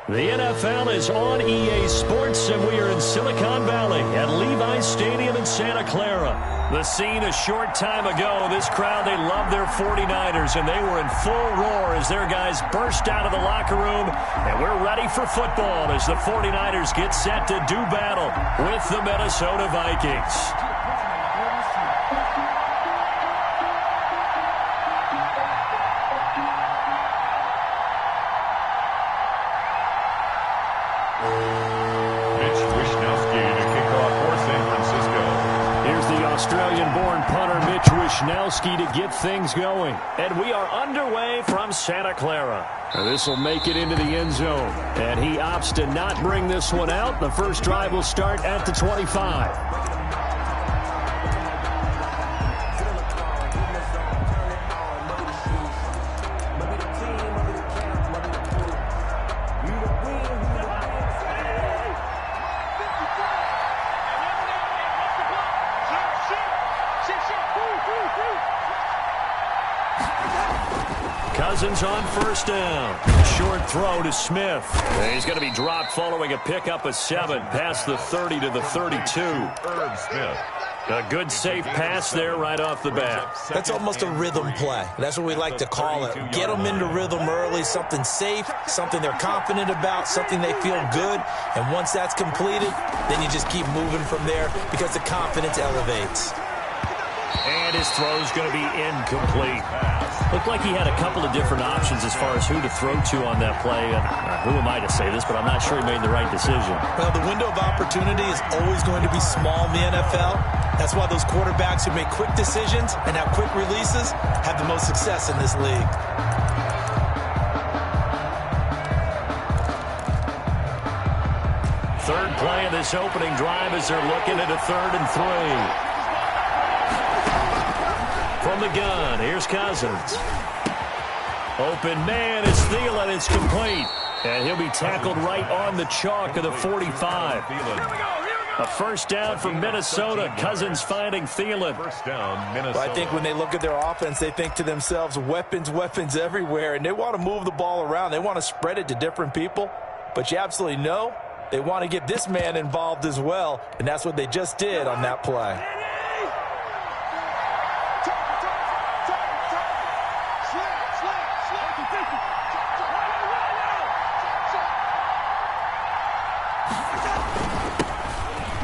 The NFL is on EA Sports, and we are in Silicon Valley at Levi's Stadium in Santa Clara. The scene a short time ago, this crowd, they love their 49ers, and they were in full roar as their guys burst out of the locker room. And we're ready for football as the 49ers get set to do battle with the Minnesota Vikings. Australian-born punter Mitch Wishnowsky to get things going. And we are underway from Santa Clara. This will make it into the end zone. And he opts to not bring this one out. The first drive will start at the 25. Cousins on first down. Short throw to Smith. He's going to be dropped following a pickup of 7 past the 30 to the 32. Smith. A good safe pass there right off the bat. That's almost a rhythm play. That's what we like to call it. Get them into rhythm early, something safe, something they're confident about, something they feel good. And once that's completed, then you just keep moving from there because the confidence elevates. And his throw's going to be incomplete. Looked like he had a couple of different options as far as who to throw to on that play. Who am I to say this, but I'm not sure he made the right decision. Well, the window of opportunity is always going to be small in the NFL. That's why those quarterbacks who make quick decisions and have quick releases have the most success in this league. Third play of this opening drive as they're looking at a 3rd and 3. From the gun, here's Cousins. Open man is Thielen. It's complete. And he'll be tackled right on the chalk of the 45. A first down for Minnesota. Cousins finding Thielen. First down, Minnesota. Well, I think when they look at their offense, they think to themselves, weapons, weapons everywhere. And they want to move the ball around. They want to spread it to different people. But you absolutely know they want to get this man involved as well. And that's what they just did on that play.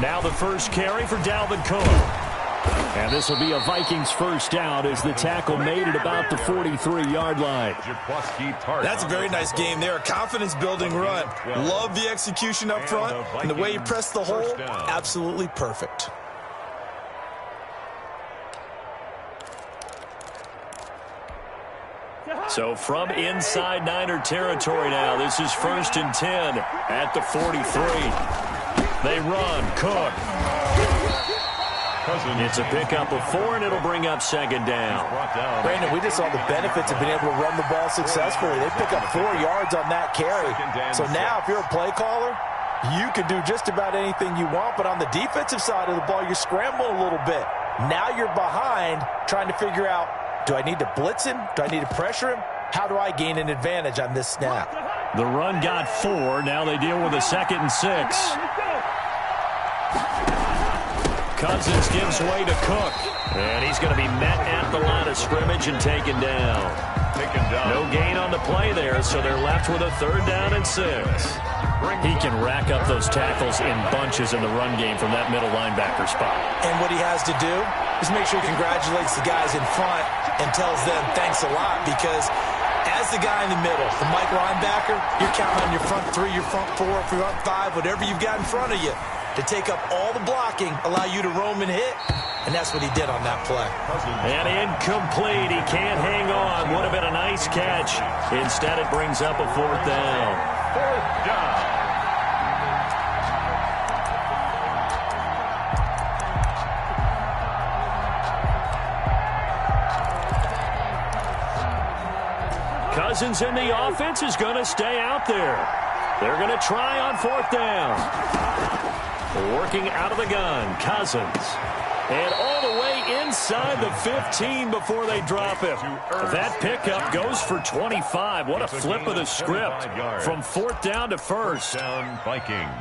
Now the first carry for Dalvin Cook. And this will be a Vikings first down as the tackle made at about the 43-yard line. That's a very nice game there. A confidence-building run. Love the execution up front. And the way he pressed the hole, absolutely perfect. So from inside Niner territory now, this is 1st and 10 at the 43. They run. Cook. It's a pickup of 4, and it'll bring up 2nd down. Brandon, we just saw the benefits of being able to run the ball successfully. They pick up 4 yards on that carry. So now if you're a play caller, you can do just about anything you want. But on the defensive side of the ball, you're scrambling a little bit. Now you're behind trying to figure out, do I need to blitz him? Do I need to pressure him? How do I gain an advantage on this snap? The run got 4. Now they deal with a 2nd and 6. Cousins gives way to Cook. And he's going to be met at the line of scrimmage and taken down. No gain on the play there, so they're left with a 3rd down and 6. He can rack up those tackles in bunches in the run game from that middle linebacker spot. And what he has to do is make sure he congratulates the guys in front and tells them thanks a lot, because as the guy in the middle, the Mike linebacker, you're counting on your front 3, your front 4, front 5, whatever you've got in front of you to take up all the blocking, allow you to roam and hit, and that's what he did on that play. And incomplete. He can't hang on. Would have been a nice catch. Instead, it brings up a 4th down. 4th down. Cousins in the offense is going to stay out there. They're going to try on 4th down. Working out of the gun, Cousins. And all the way inside the 15 before they drop him. That pickup goes for 25. What a flip of the script from 4th down to 1st. Down Vikings.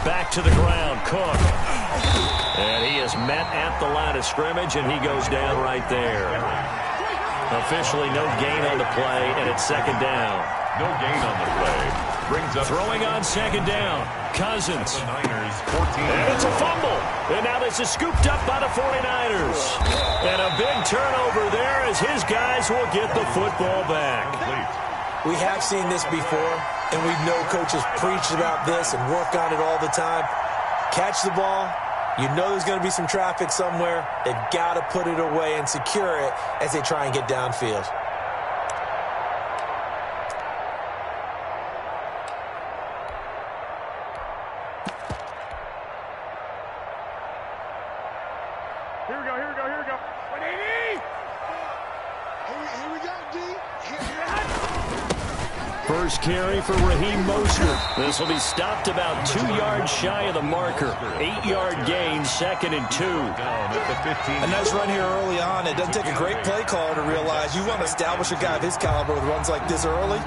Back to the ground, Cook. And he is met at the line of scrimmage, and he goes down right there. Officially no gain on the play, and it's 2nd down. No gain on the play. Brings up throwing on 2nd down. Cousins. The Niners 14. And it's a fumble. And now this is scooped up by the 49ers. And a big turnover there as his guys will get the football back. We have seen this before, and we know coaches preach about this and work on it all the time. Catch the ball. You know there's going to be some traffic somewhere. They've got to put it away and secure it as they try and get downfield. Here we go. Here we go, D. First carry for Raheem Mostert. This will be stopped about 2 yards shy of the marker. 8-yard gain, 2nd and 2. A nice run here early on. It doesn't take a great play caller to realize you want to establish a guy of his caliber with runs like this early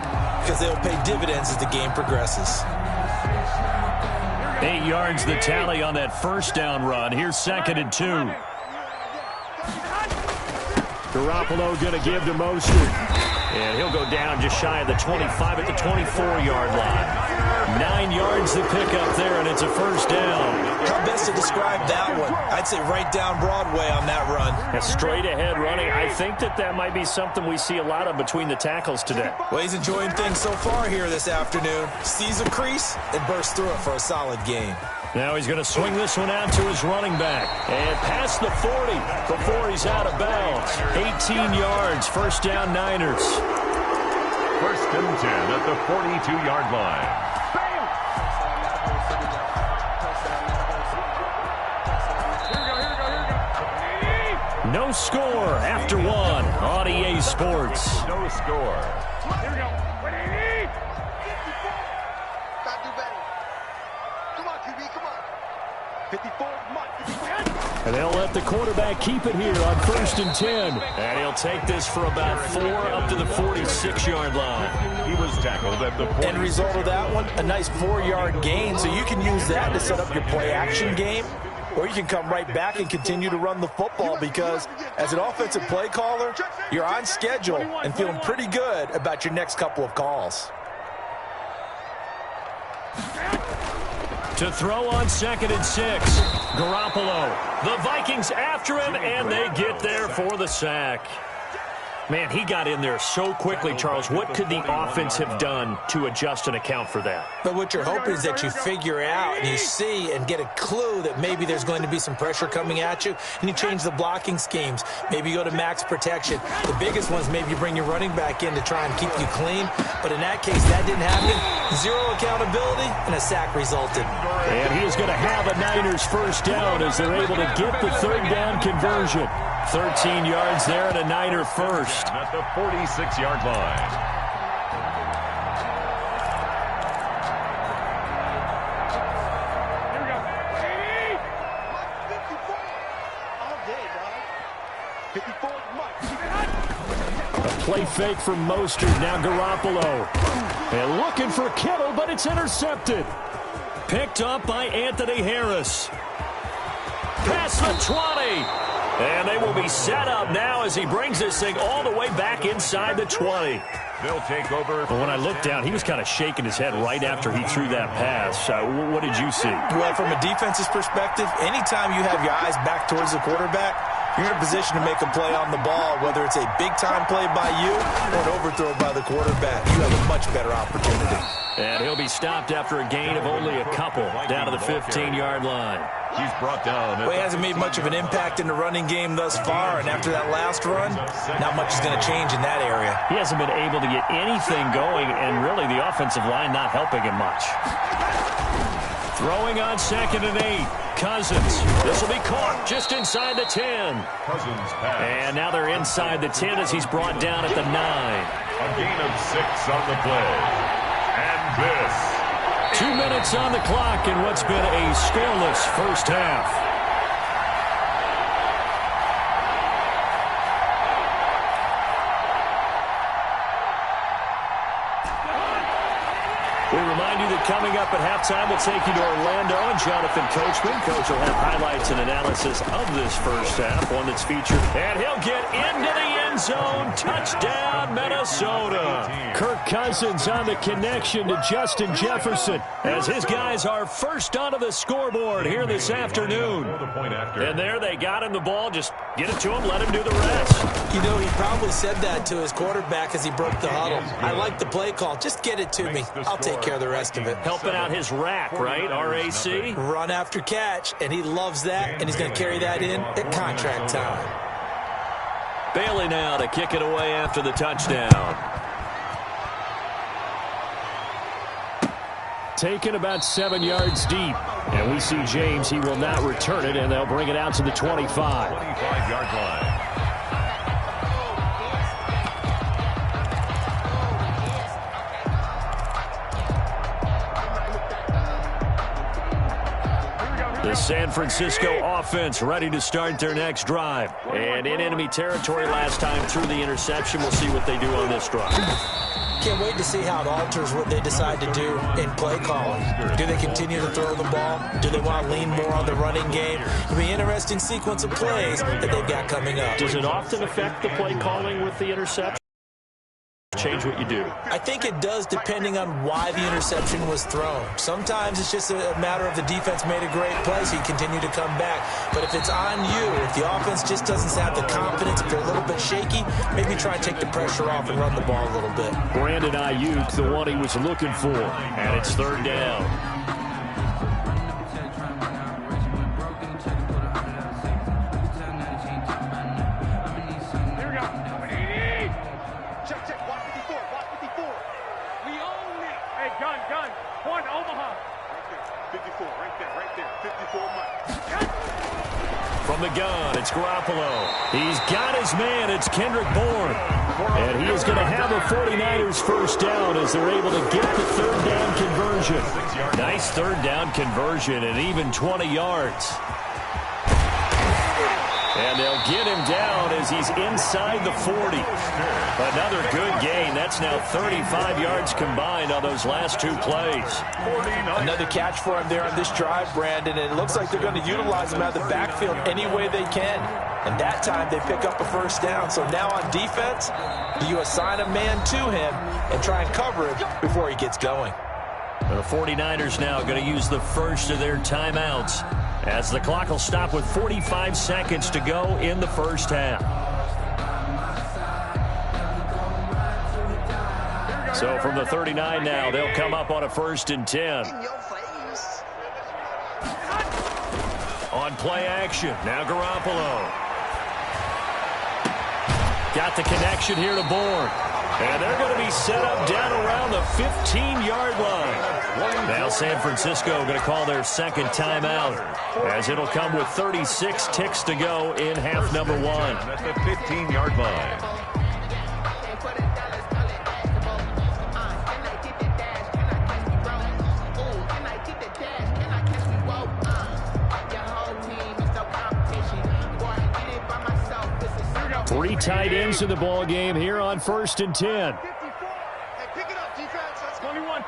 because they'll pay dividends as the game progresses. 8 yards the tally on that first down run. Here's 2nd and 2. Garoppolo going to give to Mostert. And he'll go down just shy of the 25 at the 24-yard line. 9 yards to pick up there, and it's a first down. How best to describe that one? I'd say right down Broadway on that run. A straight-ahead running. I think that might be something we see a lot of between the tackles today. Well, he's enjoying things so far here this afternoon. Sees a crease and bursts through it for a solid gain. Now he's going to swing this one out to his running back. And past the 40 before he's out of bounds. 18 yards, first down Niners. 1st and 10 at the 42-yard line. No score after 1 on EA Sports. No score. Here we go. Gotta do better. Come on, QB, come on. 54, come on. And they'll let the quarterback keep it here on 1st and 10. And he'll take this for about 4 up to the 46-yard line. He was tackled at the 40. End result of that one, a nice 4-yard gain. So you can use that to set up your play-action game. Or you can come right back and continue to run the football because as an offensive play caller, you're on schedule and feeling pretty good about your next couple of calls. To throw on 2nd and 6, Garoppolo. The Vikings after him, and they get there for the sack. Man, he got in there so quickly, Charles. What could the offense have done to adjust and account for that? But what you're hoping is that you figure out and you see and get a clue that maybe there's going to be some pressure coming at you, and you change the blocking schemes. Maybe you go to max protection. The biggest ones, maybe you bring your running back in to try and keep you clean. But in that case, that didn't happen. 0 accountability, and a sack resulted. And he is going to have a Niners first down as they're able to get the 3rd down conversion. 13 yards there and a Niner first. At the 46-yard line. Here we go. 54. All day, dog. 54. A play fake from Mostert. Now Garoppolo. And looking for Kittle, but it's intercepted. Picked up by Anthony Harris. Past the 20. And they will be set up now as he brings this thing all the way back inside the 20. They'll take over. But when I looked down, he was kind of shaking his head right after he threw that pass. What did you see? Well, from a defense's perspective, anytime you have your eyes back towards the quarterback, you're in a position to make a play on the ball, whether it's a big-time play by you or an overthrow by the quarterback. You have a much better opportunity. And he'll be stopped after a gain of only a couple down to the 15-yard line. He's brought down. Well, he hasn't made much of an impact in the running game thus far, and after that last run, not much is going to change in that area. He hasn't been able to get anything going, and really the offensive line not helping him much. Throwing on 2nd and 8. Cousins. This will be caught just inside the 10. Cousins pass. And now they're inside the 10 as he's brought down at the 9. A gain of 6 on the play. And this. 2 minutes on the clock in what's been a scoreless first half. We remind you that coming up at halftime, we'll take you to Orlando and Jonathan Coachman. Coach will have highlights and analysis of this first half, one that's featured. And he'll get into the end zone. Touchdown, Minnesota. Kirk Cousins on the connection to Justin Jefferson as his guys are first onto the scoreboard here this afternoon. And there they got him the ball. Just get it to him, let him do the rest. You know, he probably said that to his quarterback as he broke the huddle. I like the play call. Just get it to me. I'll take care of the rest of it. Helping out his rack, right? RAC? Run after catch, and he loves that, and he's going to carry that in at contract time. Bailey now to kick it away after the touchdown. Taken about 7 yards deep. And we see James. He will not return it, and they'll bring it out to the 25. 25-yard line. The San Francisco offense ready to start their next drive. And in enemy territory last time through the interception. We'll see what they do on this drive. Can't wait to see how it alters what they decide to do in play calling. Do they continue to throw the ball? Do they want to lean more on the running game? It'll be an interesting sequence of plays that they've got coming up. Does it often affect the play calling with the interception? Change what you do? I think it does, depending on why the interception was thrown. Sometimes it's just a matter of the defense made a great play, so you continue to come back. But if it's on you, if the offense just doesn't have the confidence, if they're a little bit shaky, maybe try and take the pressure off and run the ball a little bit. Brandon Ayuk, the one he was looking for, and it's 3rd down. From the gun, it's Garoppolo. He's got his man. It's Kendrick Bourne. And he is going to have a 49ers first down as they're able to get the 3rd down conversion. Nice 3rd down conversion and even 20 yards. And they'll get him down as he's inside the 40. Another good gain. That's now 35 yards combined on those last 2 plays. Another catch for him there on this drive, Brandon, and it looks like they're going to utilize him out of the backfield any way they can. And that time they pick up a first down. So now on defense, do you assign a man to him and try and cover him before he gets going? The 49ers now going to use the first of their timeouts as the clock will stop with 45 seconds to go in the first half. So from the 39 now, they'll come up on a 1st and 10. On play action, now Garoppolo. Got the connection here to Bourne. And they're going to be set up down around the 15-yard line. Now San Francisco going to call their 2nd timeout as it'll come with 36 ticks to go in half number 1. At the 15-yard line. Three tight ends in the ball game here on 1st and 10. Hey, pick it up, defense. That's 21.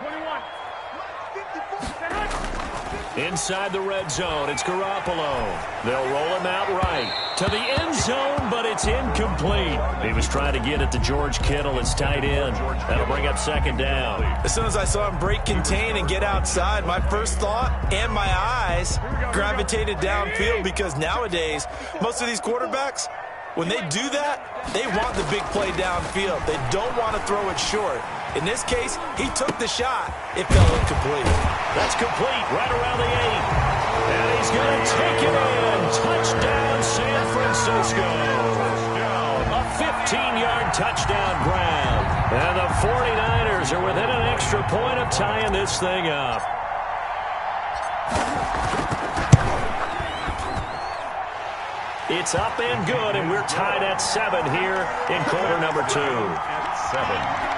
Inside the red zone, it's Garoppolo. They'll roll him out right to the end zone, but it's incomplete. He was trying to get it to George Kittle, his tight end. That'll bring up 2nd down. As soon as I saw him break contain and get outside, my first thought and my eyes gravitated downfield, because nowadays, most of these quarterbacks, when they do that, they want the big play downfield. They don't want to throw it short. In this case, he took the shot. It fell incomplete. That's complete right around the 8. And he's going to take it in. Touchdown, San Francisco. A 15-yard touchdown grab. And the 49ers are within an extra point of tying this thing up. It's up and good, and we're tied at 7 here in quarter number 2. At 7.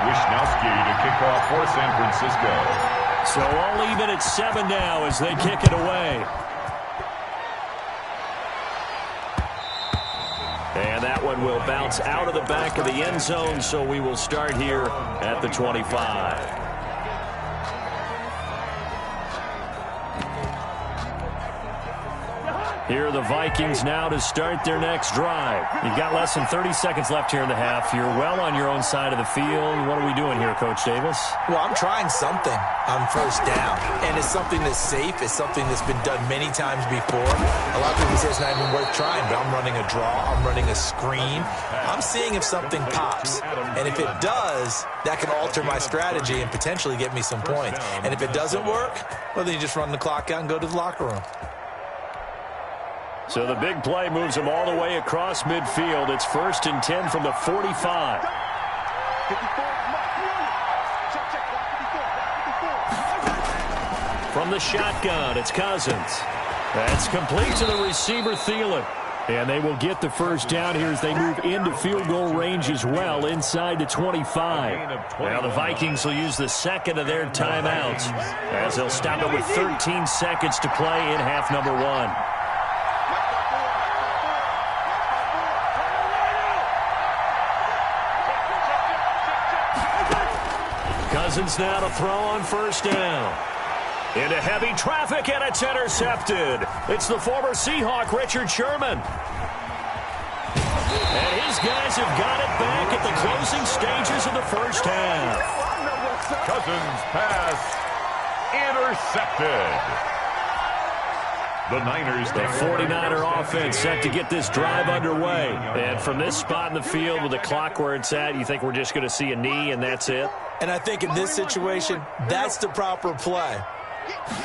Wishnowski to kick off for San Francisco. So all even at 7 now as they kick it away. And that one will bounce out of the back of the end zone, so we will start here at the 25. Here are the Vikings now to start their next drive. You've got less than 30 seconds left here in the half. You're well on your own side of the field. What are we doing here, Coach Davis? Well, I'm trying something on first down. And it's something that's safe. It's something that's been done many times before. A lot of people say it's not even worth trying, but I'm running a draw. I'm running a screen. I'm seeing if something pops. And if it does, that can alter my strategy and potentially get me some points. And if it doesn't work, well, then you just run the clock out and go to the locker room. So the big play moves them all the way across midfield. It's 1st and 10 from the 45. From the shotgun, it's Cousins. That's complete to the receiver, Thielen. And they will get the first down here as they move into field goal range as well, inside the 25. Now the Vikings will use the second of their timeouts as they'll stop it with 13 seconds to play in half number 1. Cousins now to throw on first down. Into heavy traffic, and it's intercepted. It's the former Seahawk, Richard Sherman. And his guys have got it back at the closing stages of the first half. Cousins pass intercepted. The Niners. The 49er offense set to get this drive underway. And from this spot in the field with the clock where it's at, you think we're just going to see a knee and that's it? And I think in this situation, that's the proper play.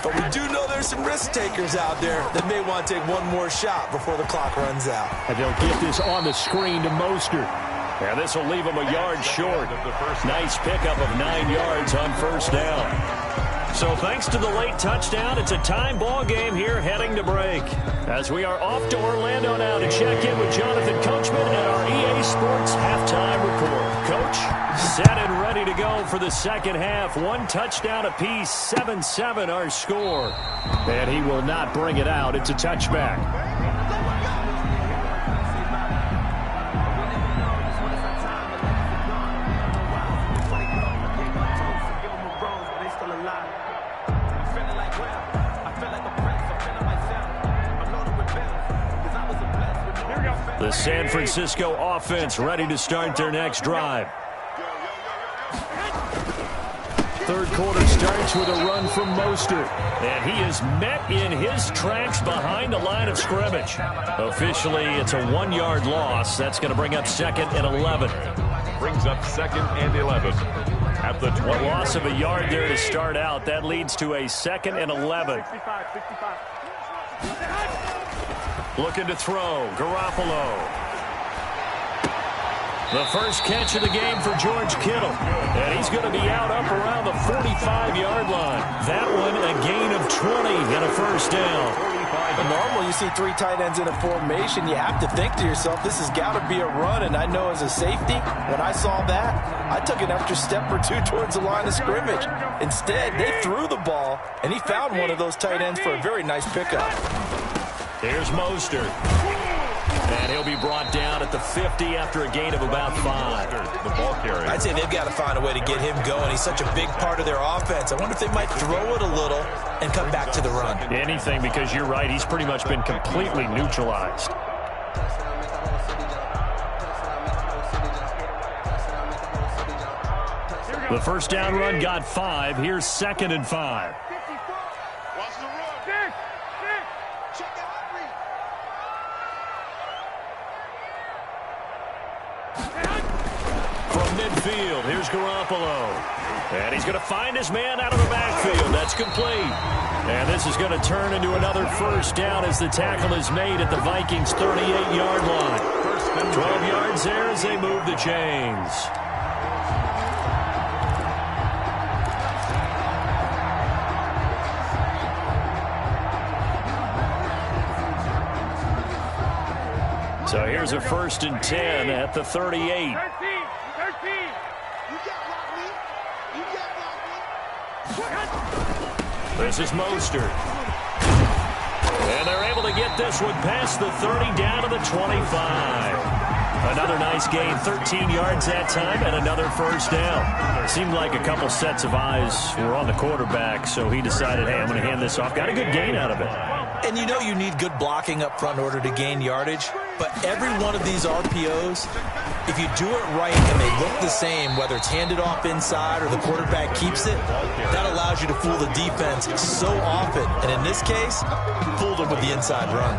But we do know there's some risk takers out there that may want to take one more shot before the clock runs out. And they'll get this on the screen to Mostert. And this will leave him a yard short. Nice pickup of 9 yards on first down. So thanks to the late touchdown, it's a time ball game here heading to break. As we are off to Orlando now to check in with Jonathan Coachman at our EA Sports halftime report. Coach, set and ready to go for the second half. 1 touchdown apiece, 7-7 our score. And he will not bring it out. It's a touchback. The San Francisco offense ready to start their next drive. Third quarter starts with a run from Mostert. And he is met in his tracks behind the line of scrimmage. Officially, it's a 1-yard loss. That's going to bring up 2nd and 11. Brings up 2nd and 11. At the 20. A loss of a yard there to start out. That leads to a 2nd and 11. Looking to throw, Garoppolo. The first catch of the game for George Kittle. And he's going to be out up around the 45-yard line. That one a gain of 20 and a first down. Normally you see 3 tight ends in a formation. You have to think to yourself, this has got to be a run. And I know as a safety, when I saw that, I took an extra step or 2 towards the line of scrimmage. Instead, they threw the ball, and he found one of those tight ends for a very nice pickup. Here's Mostert. And he'll be brought down at the 50 after a gain of about 5. The ball carrier. I'd say they've got to find a way to get him going. He's such a big part of their offense. I wonder if they might throw it a little and come back to the run. Anything, because you're right. He's pretty much been completely neutralized. The first down run got 5. Here's 2nd and 5. From midfield, here's Garoppolo. And he's going to find his man out of the backfield. That's complete. And this is going to turn into another first down as the tackle is made at the Vikings' 38-yard line. 12 yards there as they move the chains. So here's a 1st and 10 at the 38. This is Mostert. And they're able to get this one past the 30 down to the 25. Another nice gain, 13 yards that time, and another 1st down. It seemed like a couple sets of eyes were on the quarterback, so he decided, hey, I'm going to hand this off. Got a good gain out of it. And you know you need good blocking up front in order to gain yardage, but every one of these RPOs, if you do it right and they look the same, whether it's handed off inside or the quarterback keeps it, that allows you to fool the defense so often. And in this case, fooled them with the inside run.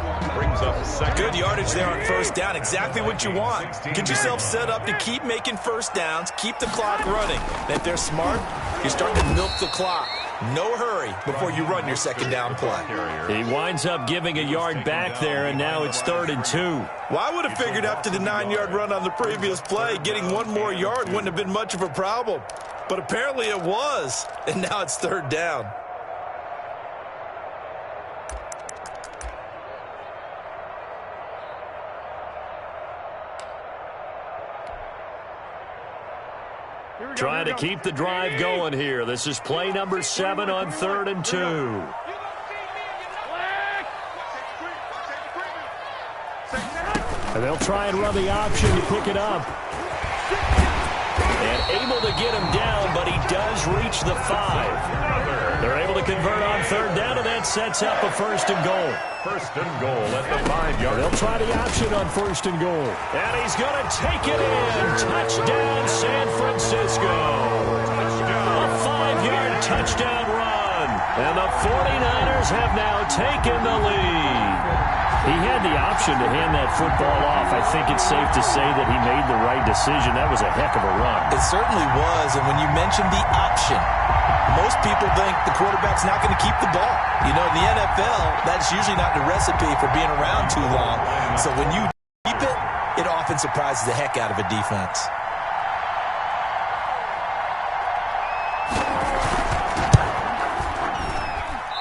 Good yardage there on 1st down, exactly what you want. Get yourself set up to keep making 1st downs, keep the clock running. And if they're smart, you start to milk the clock. No hurry before you run your 2nd down play. He winds up giving a yard back there, and now it's 3rd and 2. Well, I would have figured after the 9-yard run on the previous play, getting one more yard wouldn't have been much of a problem. But apparently it was, and now it's 3rd down. Trying to keep the drive going here. This is play number 7 on 3rd and 2. And they'll try and run the option to pick it up. And able to get him down, but he does reach the 5. They're able to convert on 3rd down, and that sets up a 1st and goal. 1st and goal at the 5-yard. They'll try the option on 1st and goal. And he's going to take it in. Touchdown, San Francisco. A 5-yard touchdown run. And the 49ers have now taken the lead. He had the option to hand that football off. I think it's safe to say that he made the right decision. That was a heck of a run. It certainly was. And when you mentioned the option, most people think the quarterback's not going to keep the ball. You know, in the NFL, that's usually not the recipe for being around too long. So when you keep it, it often surprises the heck out of a defense.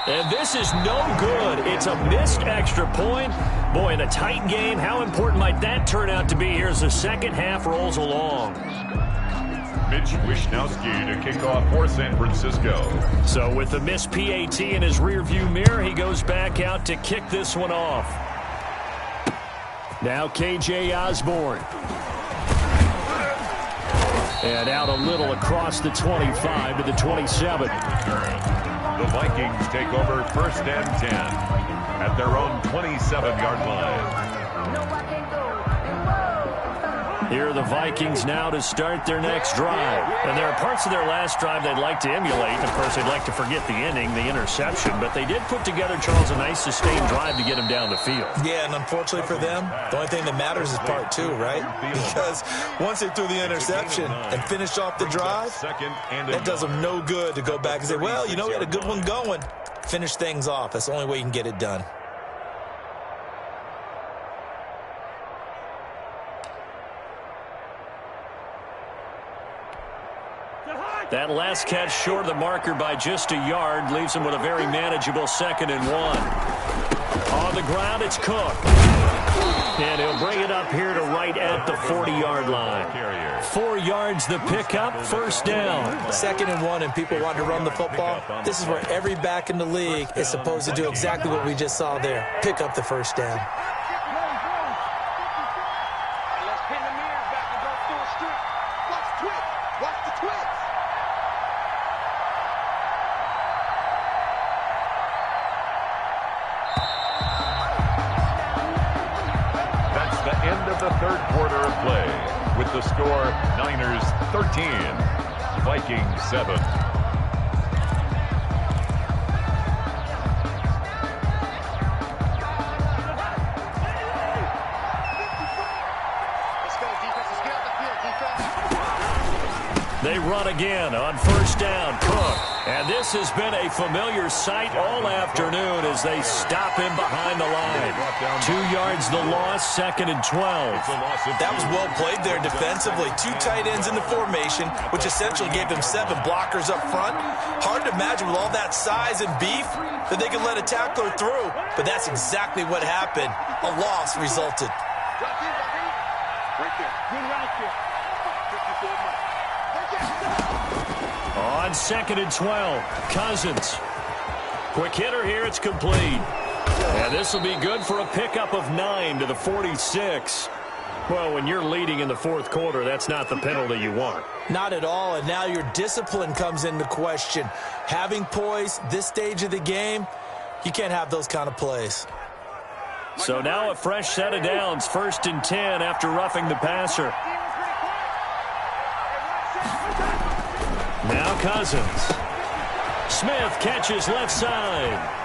And this is no good. It's a missed extra point. Boy, in a tight game, how important might that turn out to be here as the second half rolls along? Mitch Wishnowsky to kick off for San Francisco. So with the missed PAT in his rearview mirror, he goes back out to kick this one off. Now KJ Osborne. And out a little across the 25 to the 27. The Vikings take over 1st and 10 at their own 27-yard line. Here are the Vikings now to start their next drive. And there are parts of their last drive they'd like to emulate. Of course, they'd like to forget the ending, the interception. But they did put together, Charles, a nice sustained drive to get him down the field. Yeah, and unfortunately for them, the only thing that matters is part 2, right? Because once they threw the interception and finished off the drive, that does them no good to go back and say, well, you know, we had a good one going. Finish things off. That's the only way you can get it done. That last catch short of the marker by just a yard leaves him with a very manageable 2nd and 1. On the ground, it's Cook. And he'll bring it up here to right at the 40-yard line. 4 yards the pickup, 1st down. 2nd and 1, and people want to run the football. This is where every back in the league is supposed to do exactly what we just saw there. Pick up the 1st down. Let's pin the mirrors back and go through a strip. Watch twitch. Watch the twitch. End of the 3rd quarter of play with the score Niners 13, Vikings 7. Let's go, defense. Let's get out the field, defense. They run again on 1st down. Cook. And this has been a familiar sight all afternoon as they stop him behind the line. 2 yards the loss, 2nd and 12. That was well played there defensively. 2 tight ends in the formation, which essentially gave them 7 blockers up front. Hard to imagine with all that size and beef that they could let a tackler through. But that's exactly what happened. A loss resulted. Drop in. on 2nd and 12. Cousins. Quick hitter here. It's complete. And this will be good for a pickup of 9 to the 46. Well, when you're leading in the fourth quarter, that's not the penalty you want. Not at all, and now your discipline comes into question. Having poise this stage of the game, you can't have those kind of plays. So now a fresh set of downs, 1st and 10 after roughing the passer. Now Cousins. Smith catches left side.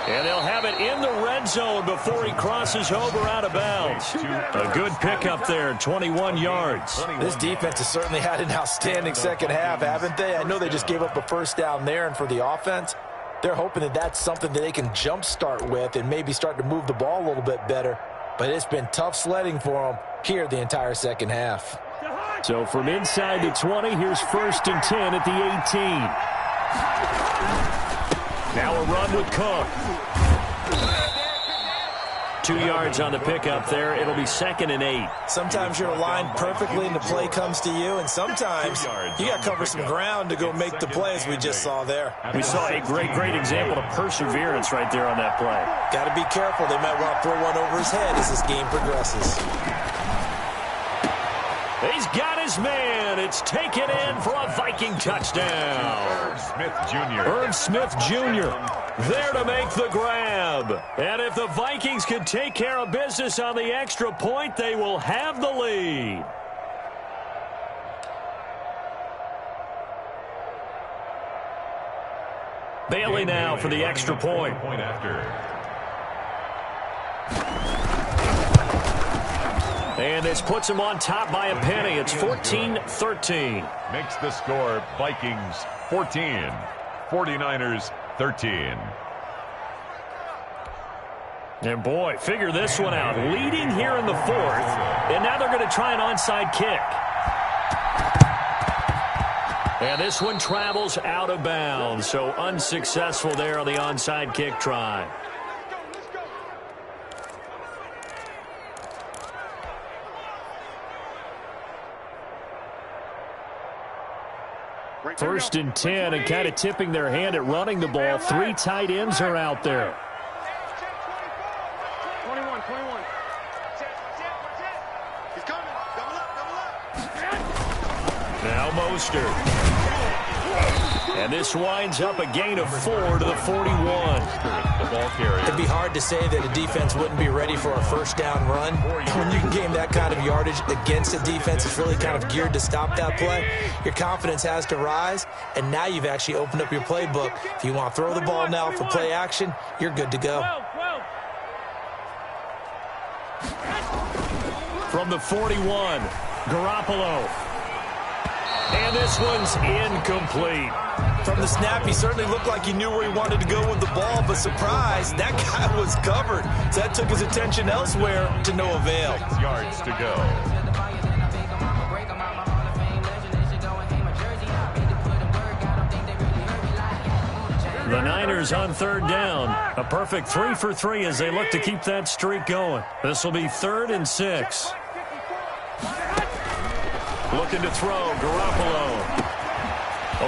And they'll have it in the red zone before he crosses over out of bounds. A good pickup there, 21 yards. This defense has certainly had an outstanding second half, haven't they? I know they just gave up a first down there, and for the offense, they're hoping that that's something that they can jumpstart with and maybe start to move the ball a little bit better. But it's been tough sledding for them here the entire second half. So from inside the 20, here's 1st and 10 at the 18. Now a run with Cook. 2 yards on the pickup there. It'll be 2nd and 8. Sometimes you're aligned perfectly and the play comes to you, and sometimes you got to cover some ground to go make the play, as we just saw there. We saw a great example of perseverance right there on that play. Got to be careful. They might want to throw one over his head as this game progresses. He's got his man. It's taken in for a Viking touchdown. Irv Smith Jr. there to make the grab. And if the Vikings can take care of business on the extra point, they will have the lead. Bailey now for the extra point. And this puts him on top by a penny. It's 14-13. Makes the score Vikings 14, 49ers 13. And boy, figure this one out. Leading here in the fourth, and now they're going to try an onside kick. And this one travels out of bounds, so unsuccessful there on the onside kick try. First and 10, and kind of tipping their hand at running the ball. 3 tight ends are out there. 21. He's coming. Double up. Now Mostert. And this winds up a gain of 4 to the 41. It'd be hard to say that a defense wouldn't be ready for a first down run. When you can gain that kind of yardage against a defense that's really kind of geared to stop that play, your confidence has to rise, and now you've actually opened up your playbook. If you want to throw the ball now for play action, you're good to go. From the 41, Garoppolo. And this one's incomplete. From the snap, he certainly looked like he knew where he wanted to go with the ball, but surprise, that guy was covered. So that took his attention elsewhere to no avail. 6 yards to go. The Niners on 3rd down. A perfect 3 for 3 as they look to keep that streak going. This will be 3rd and 6. Looking to throw, Garoppolo.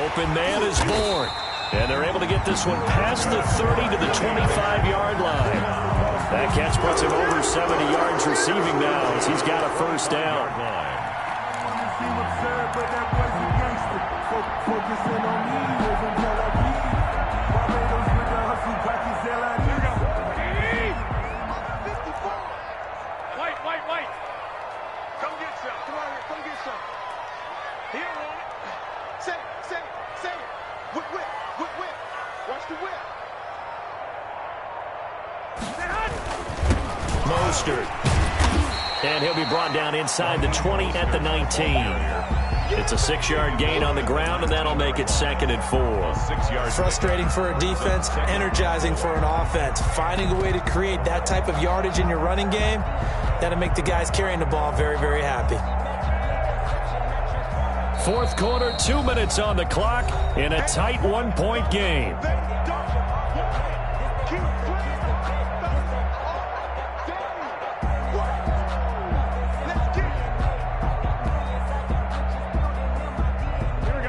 Open man is born. And they're able to get this one past the 30 to the 25-yard line. That catch puts him over 70 yards receiving now as he's got a first down. White. Come get some. Come on here. Come get some. Here on it. Say it. Whip. Watch the whip. Mostert. And he'll be brought down inside the 20 at the 19. It's a 6-yard gain on the ground, and that'll make it 2nd and 4. 6 yards. Frustrating for a defense, energizing for an offense. Finding a way to create that type of yardage in your running game, that'll make the guys carrying the ball very, very happy. Fourth quarter, 2 minutes on the clock in a tight 1-point game.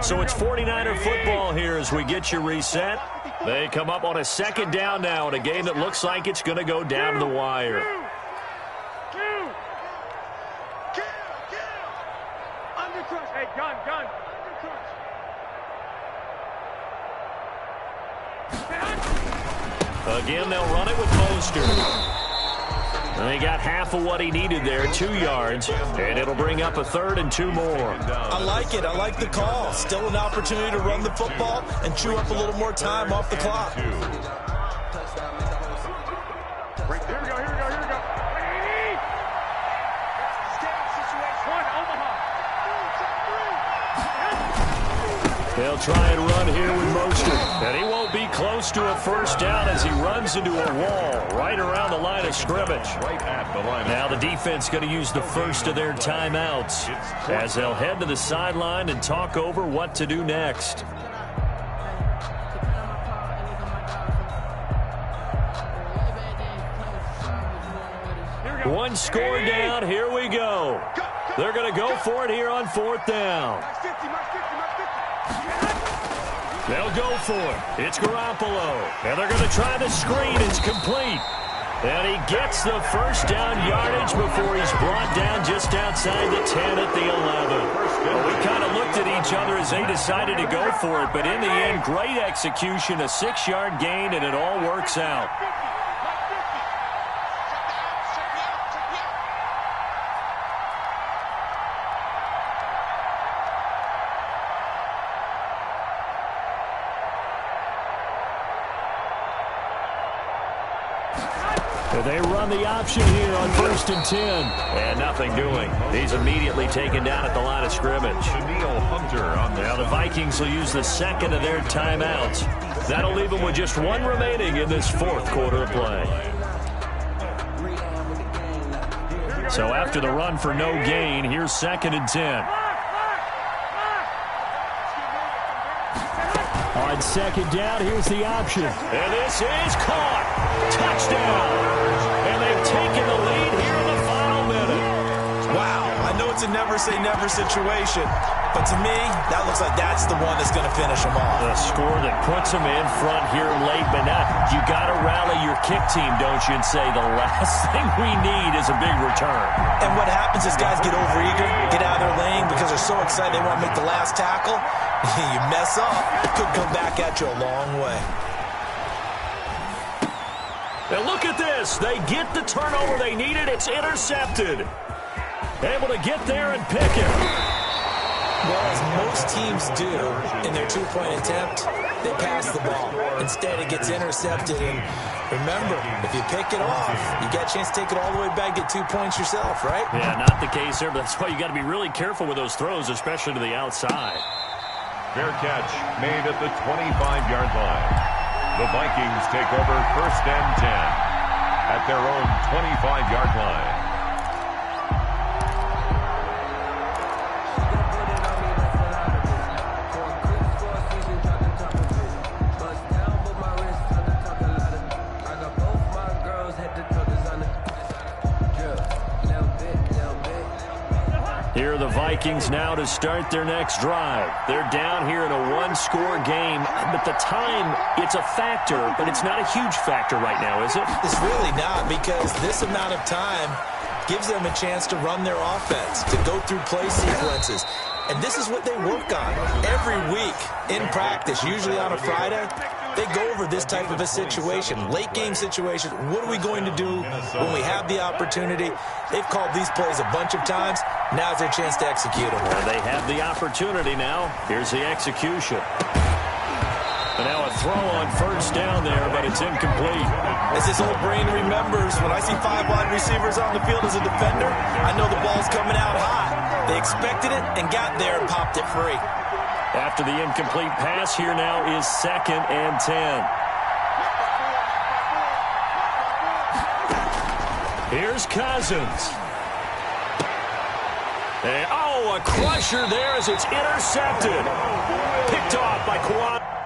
So it's 49er football here as we get you reset. They come up on a second down now in a game that looks like it's going to go down to the wire. Undercrush. Hey, gun. Undercrush. Again, they'll run it with Mostert. And he got half of what he needed there, 2 yards, and it'll bring up a 3rd and 2 more. I like it. I like the call. Still an opportunity to run the football and chew up a little more time off the clock. Here we go. They'll try and run here with Mostert. And he won't be close to a first down as he runs into a wall right around the line of scrimmage. Now the defense going to use the first of their timeouts as they'll head to the sideline and talk over what to do next. One score down. Here we go. They're going to go for it here on 4th down. They'll go for it. It's Garoppolo. And they're going to try the screen. It's complete. And he gets the first down yardage before he's brought down just outside the 10 at the 11. Well, we kind of looked at each other as they decided to go for it. But in the end, great execution, a 6-yard gain, and it all works out. They run the option here on 1st and 10. And nothing doing. He's immediately taken down at the line of scrimmage. Now the Vikings will use the second of their timeouts. That'll leave them with just one remaining in this 4th quarter of play. So after the run for no gain, here's 2nd and 10. On 2nd down, here's the option. And this is caught. Touchdown. And they've taken the lead here in the final minute. Wow, I know it's a never-say-never situation, but to me, that looks like that's the one that's going to finish them off. The score that puts them in front here late, but now you got to rally your kick team, don't you, and say the last thing we need is a big return. And what happens is guys get overeager, get out of their lane because they're so excited they want to make the last tackle. You mess up, it could come back at you a long way. Now look at this. They get the turnover they needed. It's intercepted. Able to get there and pick it. Well, as most teams do in their two-point attempt, they pass the ball. Instead, it gets intercepted. And remember, if you pick it off, you got a chance to take it all the way back, get 2 points yourself, right? Yeah, not the case there, but that's why you got to be really careful with those throws, especially to the outside. Fair catch made at the 25-yard line. The Vikings take over 1st and 10 at their own 25-yard line. Here are the Vikings now to start their next drive. They're down here in a one-score game, but the time, it's a factor, but it's not a huge factor right now, is it? It's really not, because this amount of time gives them a chance to run their offense, to go through play sequences. And this is what they work on every week in practice, usually on a Friday. They go over this type of a situation, late-game situation. What are we going to do when we have the opportunity? They've called these plays a bunch of times. Now's their chance to execute them. Well, they have the opportunity now. Here's the execution. And now a throw on 1st down there, but it's incomplete. As this old brain remembers, when I see 5 wide receivers on the field as a defender, I know the ball's coming out hot. They expected it and got there and popped it free. After the incomplete pass, here now is 2nd and 10. Here's Cousins. And, a crusher there as it's intercepted. Picked off by Kawhi.